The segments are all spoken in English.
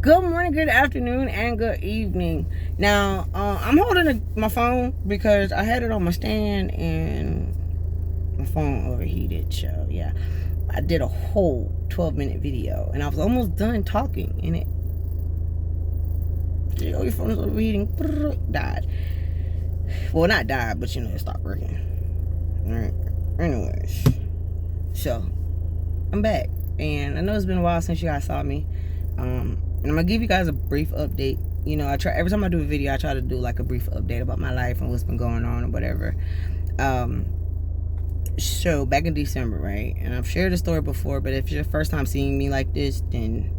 Good morning, good afternoon, and good evening. Now, I'm holding my phone because I had it on my stand and my phone overheated. So, yeah, I did a whole 12-minute video and I was almost done talking and your phone is overheating, died. Well, not died, but it stopped working. All right. Anyways, so I'm back, and I know it's been a while since you guys saw me. And I'm gonna give you guys a brief update. I try every time I do a video, I try to do like a brief update about my life and what's been going on or whatever. So back in December, right? And I've shared the story before, but if it's your first time seeing me like this, then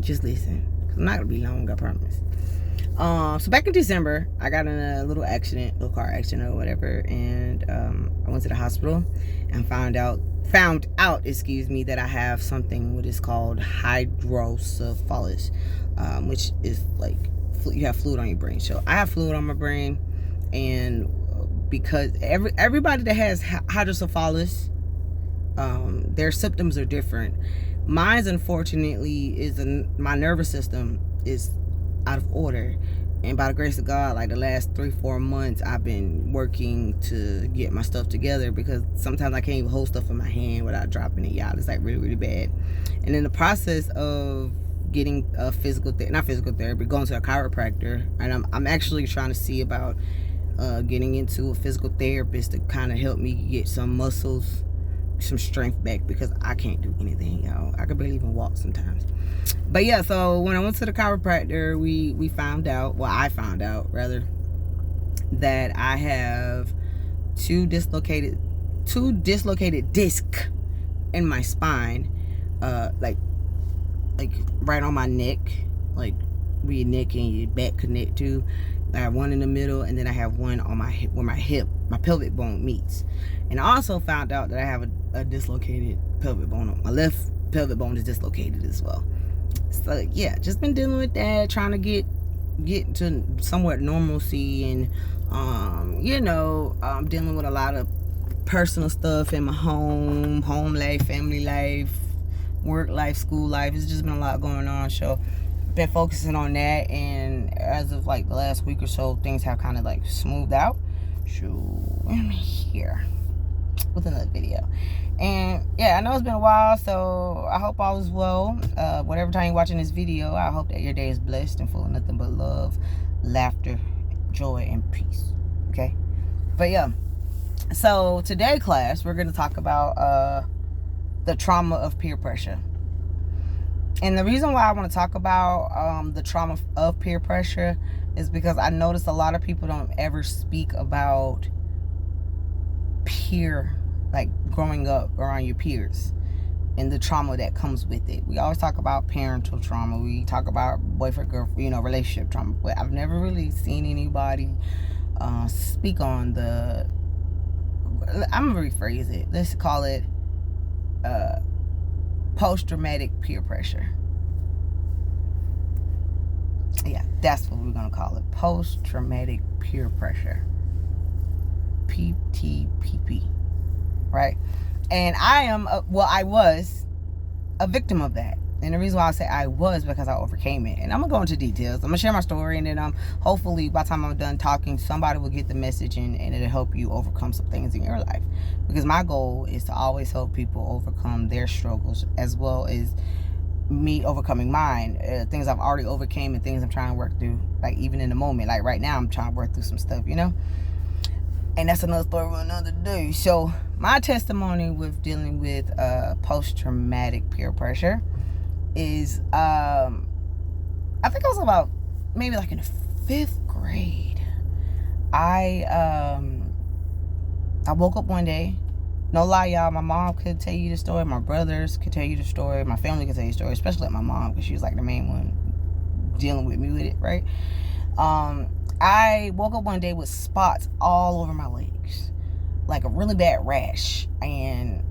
just listen, cause I'm not gonna be long, I promise. So back in December, I got in a little car accident or whatever, and I went to the hospital and found out, that I have something what is called hydrocephalus, which is like you have fluid on your brain. So I have fluid on my brain, and because everybody that has hydrocephalus, their symptoms are different. Mine's, unfortunately, my nervous system is out of order, and by the grace of God, like the last 3-4 months, I've been working to get my stuff together, because sometimes I can't even hold stuff in my hand without dropping it, y'all. It's like really, really bad. And in the process of getting a not physical therapy, going to a chiropractor, and I'm actually trying to see about getting into a physical therapist to kind of help me get some muscles, some strength back, because I can't do anything, y'all. I can barely even walk sometimes. But yeah, so when I went to the chiropractor, we found out, well, I found out rather, that I have two dislocated discs in my spine, like right on my neck, like where your neck and your back connect to. I have one in the middle, and then I have one on my hip, where my pelvic bone meets. And I also found out that I have a dislocated pelvic bone. My left pelvic bone is dislocated as well. So yeah, just been dealing with that, trying to get to somewhat normalcy, and dealing with a lot of personal stuff in my home life, family life, work life, school life. It's just been a lot going on. So been focusing on that, and as of like the last week or so, things have kind of like smoothed out. So I'm here with another video, and yeah, I know it's been a while, so I hope all is well. Whatever time you're watching this video, I hope that your day is blessed and full of nothing but love, laughter, joy, and peace. Okay, but yeah, so today, class, we're going to talk about the trauma of peer pressure. And the reason why I want to talk about the trauma of peer pressure is because I notice a lot of people don't ever speak about like growing up around your peers and the trauma that comes with it. We always talk about parental trauma. We talk about boyfriend, girlfriend, relationship trauma. But I've never really seen anybody speak on I'm going to rephrase it. Let's call it post-traumatic peer pressure. Yeah, that's what we're going to call it. Post-traumatic peer pressure. PTPP. Right? And I was a victim of that. And the reason why I say I was, because I overcame it. And I'm going to go into details. I'm going to share my story, and then hopefully by the time I'm done talking, somebody will get the message, and it'll help you overcome some things in your life. Because my goal is to always help people overcome their struggles, as well as me overcoming mine. Things I've already overcame and things I'm trying to work through. Like even in the moment, like right now I'm trying to work through some stuff, And that's another story for another day. So my testimony with dealing with post-traumatic peer pressure is, I think I was about maybe like in the 5th grade. I woke up one day. No lie, y'all. My mom could tell you the story. My brothers could tell you the story. My family could tell you the story, especially like my mom, because she was like the main one dealing with me with it, right? I woke up one day with spots all over my legs, like a really bad rash. And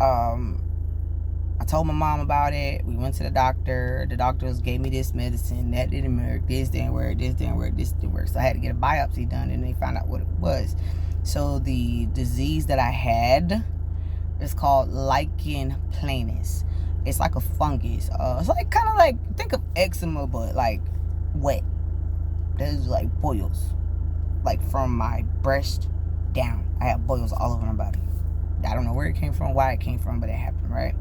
I told my mom about it. We went to the doctor. The doctors gave me this medicine. That didn't work. This didn't work. This didn't work. This didn't work. So I had to get a biopsy done, and they found out what it was. So the disease that I had is called lichen planus. It's like a fungus. It's like kind of like, think of eczema, but like wet. There's like boils, like from my breast down. I have boils all over my body. I don't know where it came from, why it came from, but it happened, right?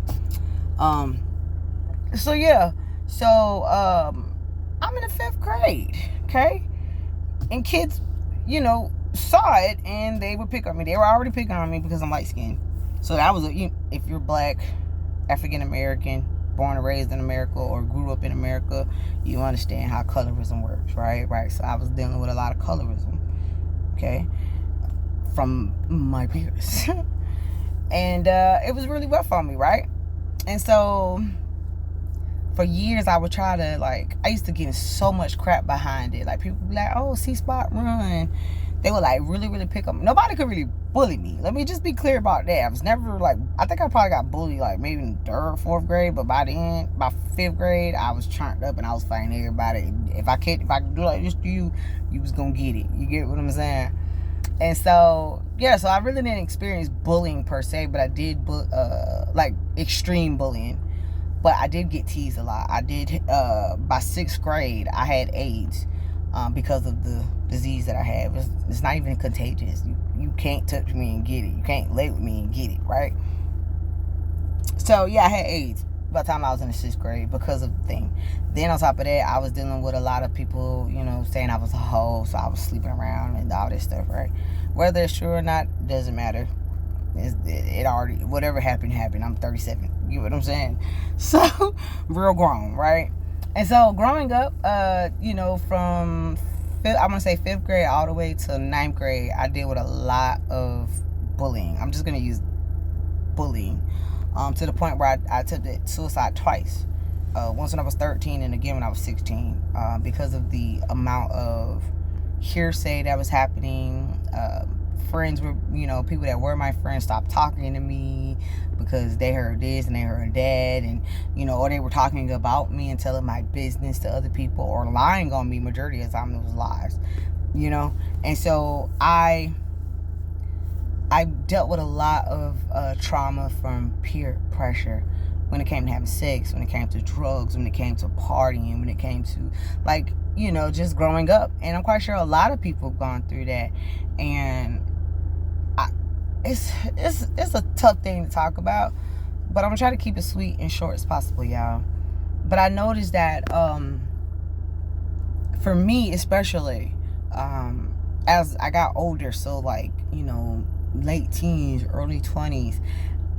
So yeah, so I'm in the 5th grade, okay, and kids, saw it and they would pick on me. They were already picking on me because I'm light skinned. So that was if you're black, African American, born and raised in America, or grew up in America, you understand how colorism works, right? So I was dealing with a lot of colorism, okay, from my peers. And it was really rough on me, right? And so for years I would try to, like, I used to get so much crap behind it. Like, people would be like, oh, C-Spot run. They would like really, really pick up. Nobody could really bully me. Let me just be clear about that. I was never like, I think I probably got bullied like maybe in 3rd, 4th grade, but by 5th grade, I was turned up and I was fighting everybody. If I could do like this to you, you was gonna get it. You get what I'm saying? And so yeah, so I really didn't experience bullying per se, but I did like extreme bullying. But I did get teased a lot. I did by 6th grade, I had AIDS. Because of the disease that I have. It's not even contagious. You can't touch me and get it. You can't lay with me and get it, right? So yeah, I had AIDS by the time I was in the 6th grade because of the thing. Then on top of that, I was dealing with a lot of people, saying I was a hoe, so I was sleeping around and all this stuff, right? Whether it's true or not, doesn't matter. It already, whatever happened. I'm 37. You know what I'm saying? So, real grown, right? And so growing up, from I'm gonna say 5th grade all the way to 9th grade, I deal with a lot of bullying. I'm just gonna use bullying, to the point where I attempted suicide twice. Once when I was 13 and again when I was 16, because of the amount of hearsay that was happening. Friends were, people that were my friends stopped talking to me because they heard this and they heard that, and or they were talking about me and telling my business to other people or lying on me. Majority of the time it was lies, and so I dealt with a lot of trauma from peer pressure when it came to having sex, when it came to drugs, when it came to partying, when it came to just growing up. And I'm quite sure a lot of people have gone through that, and it's a tough thing to talk about, but I'm gonna try to keep it sweet and short as possible, y'all. But I noticed that for me especially, as I got older, so like late teens, early 20s,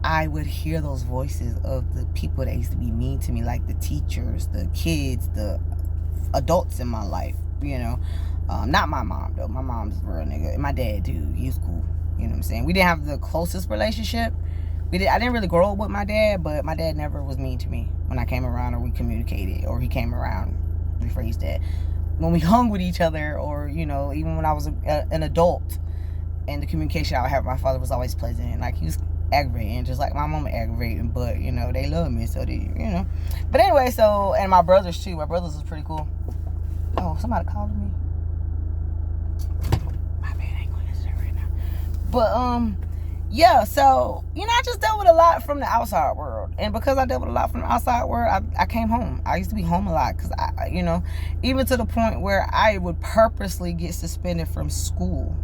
I would hear those voices of the people that used to be mean to me, like the teachers, the kids, the adults in my life, not my mom though. My mom's a real nigga, and my dad too. He was cool. You know what I'm saying? We didn't have the closest relationship. I didn't really grow up with my dad, but my dad never was mean to me when I came around, or we communicated, or he came around. Rephrase that. When we hung with each other, or even when I was an adult, and the communication I would have with my father was always pleasant. And like, he was aggravating, just like my mama aggravating, but they love me, so they But anyway, so, and my brothers too. My brothers was pretty cool. Oh, somebody called me. But yeah, so I just dealt with a lot from the outside world, and because I dealt with a lot from the outside world, I came home. I used to be home a lot because even to the point where I would purposely get suspended from school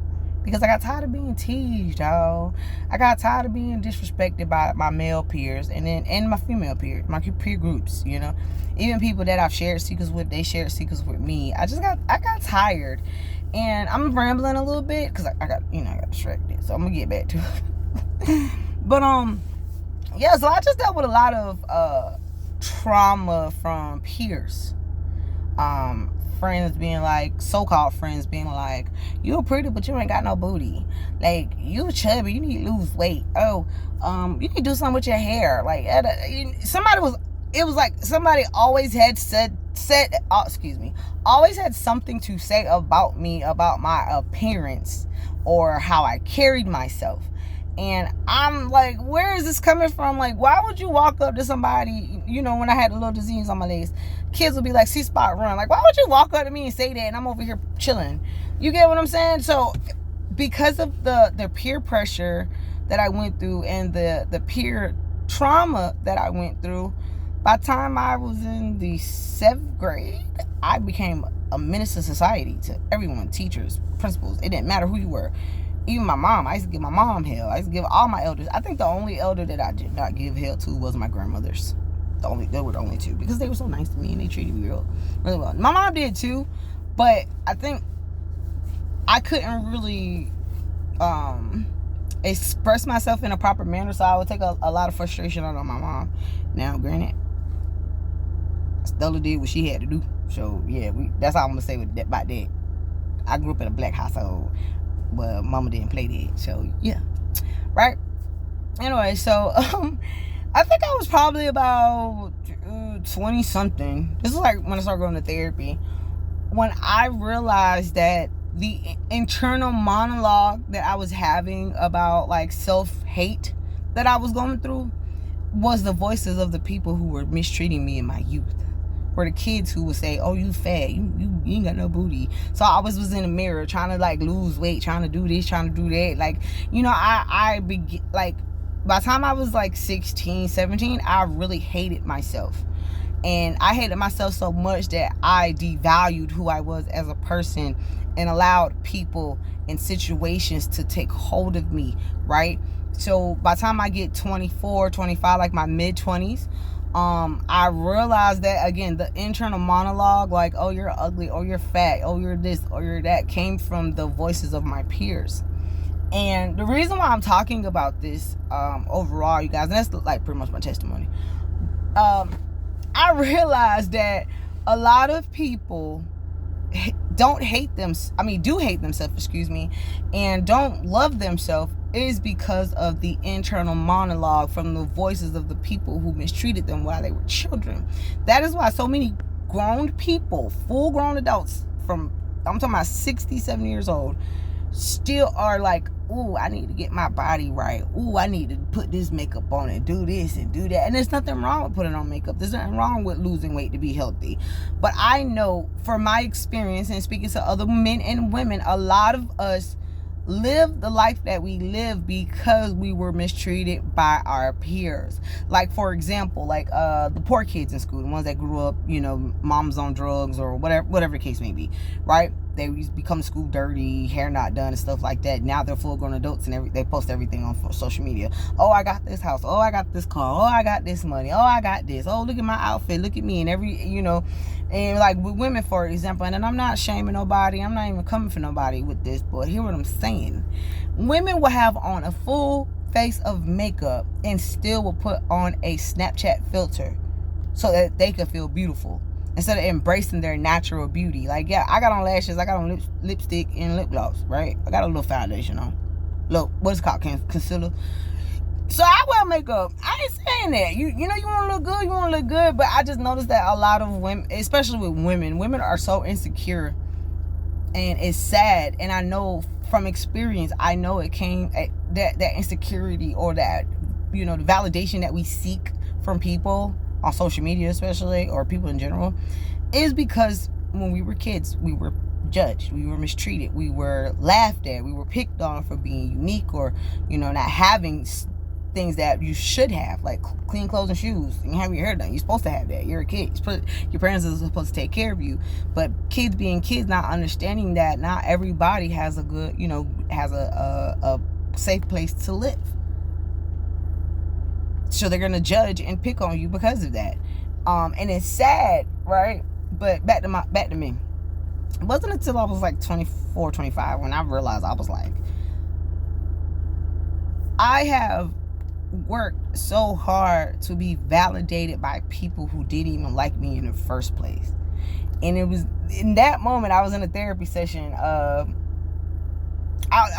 because I got tired of being teased, y'all. I got tired of being disrespected by my male peers and my female peers, my peer groups. Even people that I've shared secrets with, they shared secrets with me. I got tired. And I'm rambling a little bit because I got distracted. So I'm gonna get back to it. But yeah, so I just dealt with a lot of trauma from peers. Friends being like, so-called friends being like, you're pretty but you ain't got no booty. Like, you chubby, you need to lose weight. Oh, you need to do something with your hair. Like, it was like somebody always had always had something to say about me, about my appearance or how I carried myself. And I'm like, where is this coming from? Like, why would you walk up to somebody, when I had a little disease on my legs, kids would be like, C-Spot run. Like, why would you walk up to me and say that and I'm over here chilling? You get what I'm saying? So because of the peer pressure that I went through and the peer trauma that I went through, By the time I was in the 7th grade, I became a menace to society, to everyone, teachers, principals. It didn't matter who you were. Even my mom, I used to give my mom hell. I used to give all my elders. I think the only elder that I did not give hell to was my grandmothers. They were the only two, because they were so nice to me and they treated me really well. My mom did too, but I think I couldn't really express myself in a proper manner, so I would take a lot of frustration out on my mom. Now, granted, Stella did what she had to do, so yeah, that's all I'm gonna say about that. I grew up in a black household, but mama didn't play that, so yeah, right? Anyway, so I think I was probably about 20 something. This is like when I started going to therapy, when I realized that the internal monologue that I was having about like self-hate that I was going through was the voices of the people who were mistreating me in my youth. Were the kids who would say, oh, you fat, you ain't got no booty. So I was in the mirror trying to like lose weight, trying to do this, trying to do that. Like, you know, like by the time I was like 16, 17, I really hated myself. And I hated myself so much that I devalued who I was as a person and allowed people and situations to take hold of me, right? So by the time I get 24, 25, like my mid-20s, I realized that, again, the internal monologue, like, oh, you're ugly, oh, you're fat, oh, you're this, oh, you're that, came from the voices of my peers. And the reason why I'm talking about this overall, you guys, and that's like pretty much my testimony, I realized that a lot of people do hate themselves, and don't love themselves, is because of the internal monologue from the voices of the people who mistreated them while they were children. That is why so many grown people, full grown adults, I'm talking about 60, 70 years old, still are like, ooh, I need to get my body right. Ooh, I need to put this makeup on and do this and do that. And there's nothing wrong with putting on makeup. There's nothing wrong with losing weight to be healthy. But I know from my experience and speaking to other men and women, a lot of us live the life that we live because we were mistreated by our peers. Like, for example, like the poor kids in school, the ones that grew up, you know, moms on drugs or whatever the case may be, right? They become school dirty, hair not done and stuff like that. Now they're full grown adults and they post everything on social media. Oh, I got this house. Oh, I got this car. Oh, I got this money. Oh, I got this. Oh, look at my outfit. Look at me. And and like with women, for example, and I'm not shaming nobody. I'm not even coming for nobody with this, but hear what I'm saying. Women will have on a full face of makeup and still will put on a Snapchat filter so that they can feel beautiful, instead of embracing their natural beauty. Like, yeah, I got on lashes, I got on lipstick and lip gloss, right? I got a little foundation on. Look, what is it called? Concealer. So I wear makeup. I ain't saying that. You know, you want to look good, but I just noticed that a lot of women, especially with women are so insecure, and it's sad. And I know from experience, I know it came at that insecurity, or that, you know, the validation that we seek from people on social media especially, or people in general, is because when we were kids, we were judged, we were mistreated, we were laughed at, we were picked on for being unique, or, you know, not having things that you should have, like clean clothes and shoes, and having your hair done. You're supposed to have that. You're a kid. Your parents are supposed to take care of you. But kids being kids, not understanding that not everybody has a good, you know, has a safe place to live. So they're gonna judge and pick on you because of that. And it's sad, right? But back to me. It wasn't until I was like 24, 25 when I realized, I was like, I have worked so hard to be validated by people who didn't even like me in the first place. And it was in that moment, I was in a therapy session. I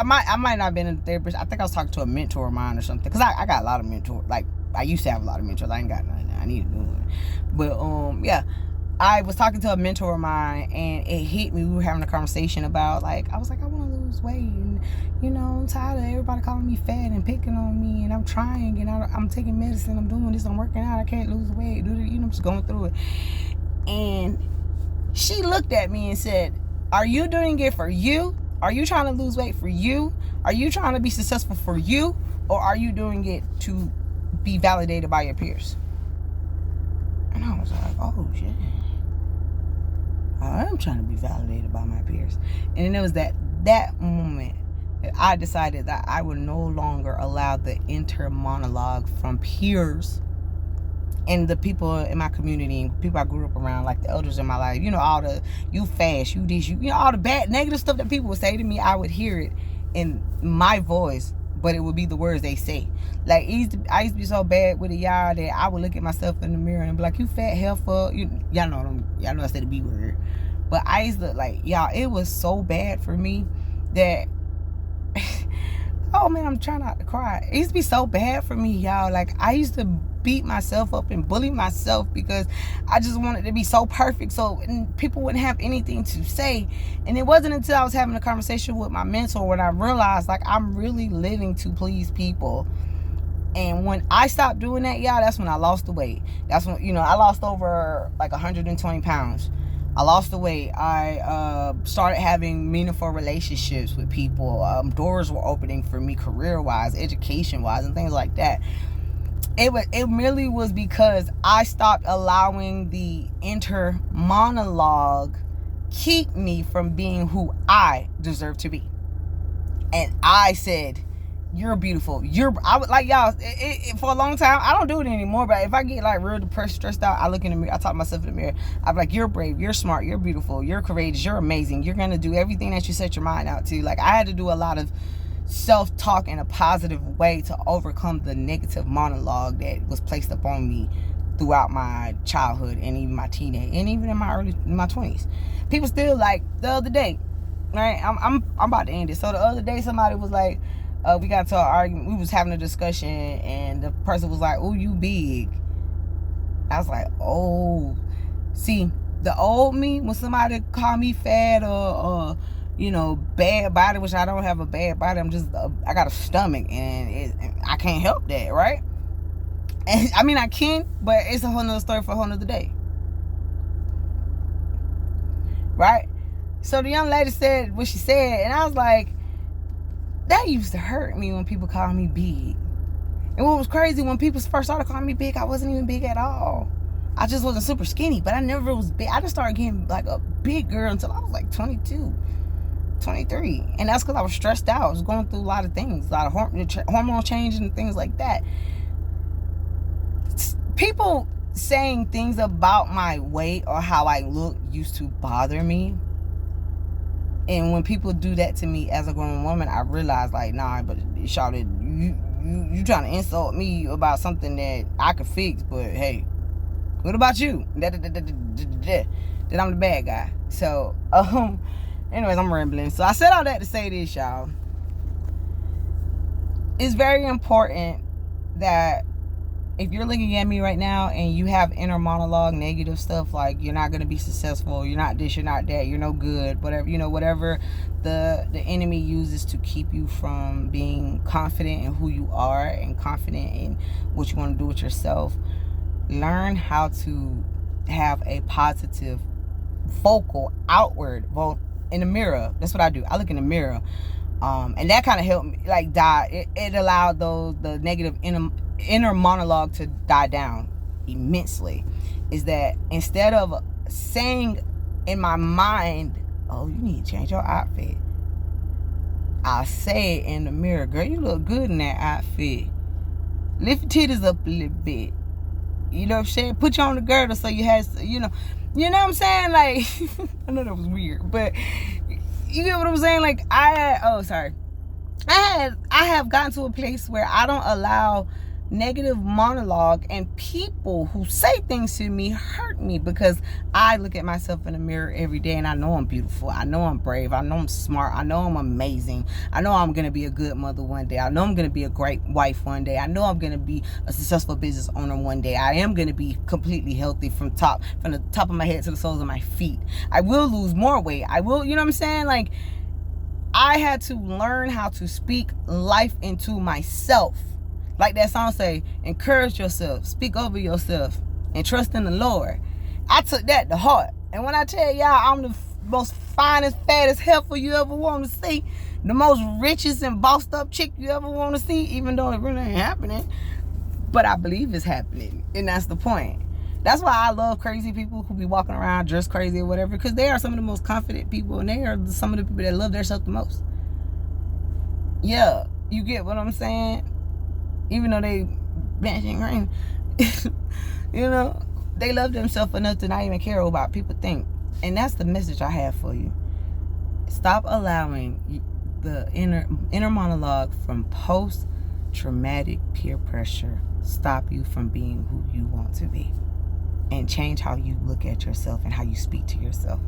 might not have been in a therapist. I think I was talking to a mentor of mine or something, because I got a lot of mentors. Like, I used to have a lot of mentors. I ain't got none now. I need to do it. But yeah, I was talking to a mentor of mine, and it hit me. We were having a conversation about, like, I was like, I want to lose weight, and, you know, I'm tired of everybody calling me fat and picking on me, and I'm trying, and I'm taking medicine, I'm doing this, I'm working out, I can't lose weight, you know, I'm just going through it. And she looked at me and said, are you doing it for you? Are you trying to lose weight for you? Are you trying to be successful for you? Or are you doing it to be validated by your peers? And I was like, oh, shit. I am trying to be validated by my peers. And then it was that moment that I decided that I would no longer allow the inner monologue from peers and the people in my community, people I grew up around, like the elders in my life, all the, you fast, you this, all the bad, negative stuff that people would say to me, I would hear it in my voice, but it would be the words they say. Like, I used to be so bad with it, y'all, that I would look at myself in the mirror and be like, you fat heifer, y'all know I said the B word. But I used to, like, y'all, it was so bad for me that, oh man, I'm trying not to cry. It used to be so bad for me, y'all. Like, I used to beat myself up and bully myself because I just wanted to be so perfect so people wouldn't have anything to say. And it wasn't until I was having a conversation with my mentor when I realized, like, I'm really living to please people. And when I stopped doing that, y'all, that's when I lost the weight. That's when, I lost over like 120 pounds. I lost the weight. I started having meaningful relationships with people. Doors were opening for me career-wise, education-wise, and things like that. It really was because I stopped allowing the inner monologue keep me from being who I deserve to be. And I said, you're beautiful. I would, like, y'all, for a long time, I don't do it anymore, but if I get like real depressed, stressed out, I look in the mirror, I talk to myself in the mirror. I'm like, you're brave, you're smart, you're beautiful, you're courageous, you're amazing. You're going to do everything that you set your mind out to. Like, I had to do a lot of self-talk in a positive way to overcome the negative monologue that was placed upon me throughout my childhood and even my teenage and even in my 20s. People still, like, the other day, right? I'm about to end it. So the other day, somebody was like, we got to an argument. We was having a discussion, and the person was like, "Oh, you big." I was like, "Oh." See, the old me, when somebody call me fat or bad body, which I don't have a bad body. I'm just, I got a stomach, and I can't help that, right? And I mean, I can, but it's a whole nother story for a whole nother day, right? So the young lady said what she said, and I was like, that used to hurt me when people call me big. And what was crazy, when people first started calling me big, I wasn't even big at all. I just wasn't super skinny, but I never was big. I just started getting like a big girl until I was like 22, 23. And that's because I was stressed out. I was going through a lot of things, a lot of hormone changes and things like that. People saying things about my weight or how I look used to bother me. And when people do that to me as a grown woman, I realize, like, nah, but shawty, you trying to insult me about something that I could fix, but hey, what about you? That I'm the bad guy. So, anyways, I'm rambling. So I said all that to say this, y'all. It's very important that if you're looking at me right now and you have inner monologue, negative stuff like you're not going to be successful, you're not this, you're not that, you're no good, whatever, whatever the enemy uses to keep you from being confident in who you are and confident in what you want to do with yourself, learn how to have a positive vocal outward vote in the mirror. That's what I do. I look in the mirror. And that kind of helped me, like, die. It allowed the negative inner monologue to die down immensely. Is that instead of saying in my mind, oh, you need to change your outfit, I say it in the mirror, girl, you look good in that outfit. Lift your titties up a little bit. You know what I'm saying? Put you on the girdle so you have, you know what I'm saying? Like, I know that was weird, but you get what I'm saying? Like, I have gotten to a place where I don't allow negative monologue and people who say things to me hurt me, because I look at myself in the mirror every day and I know I'm beautiful. I know I'm brave. I know I'm smart. I know I'm amazing. I know I'm going to be a good mother one day. I know I'm going to be a great wife one day. I know I'm going to be a successful business owner one day. I am going to be completely healthy from the top of my head to the soles of my feet. I will lose more weight. I will, you know what I'm saying? Like, I had to learn how to speak life into myself. Like that song say, encourage yourself, speak over yourself, and trust in the Lord. I took that to heart. And when I tell y'all I'm the most finest, fattest heifer you ever want to see, the most richest and bossed up chick you ever want to see, even though it really ain't happening, but I believe it's happening. And that's the point. That's why I love crazy people who be walking around dressed crazy or whatever, because they are some of the most confident people, and they are some of the people that love themselves the most. Yeah, you get what I'm saying? Even though they benching green, you know, they love themselves enough to not even care about what people think. And that's the message I have for you. Stop allowing the inner monologue from post-traumatic peer pressure stop you from being who you want to be. And change how you look at yourself and how you speak to yourself.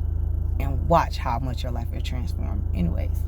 And watch how much your life will transform anyways.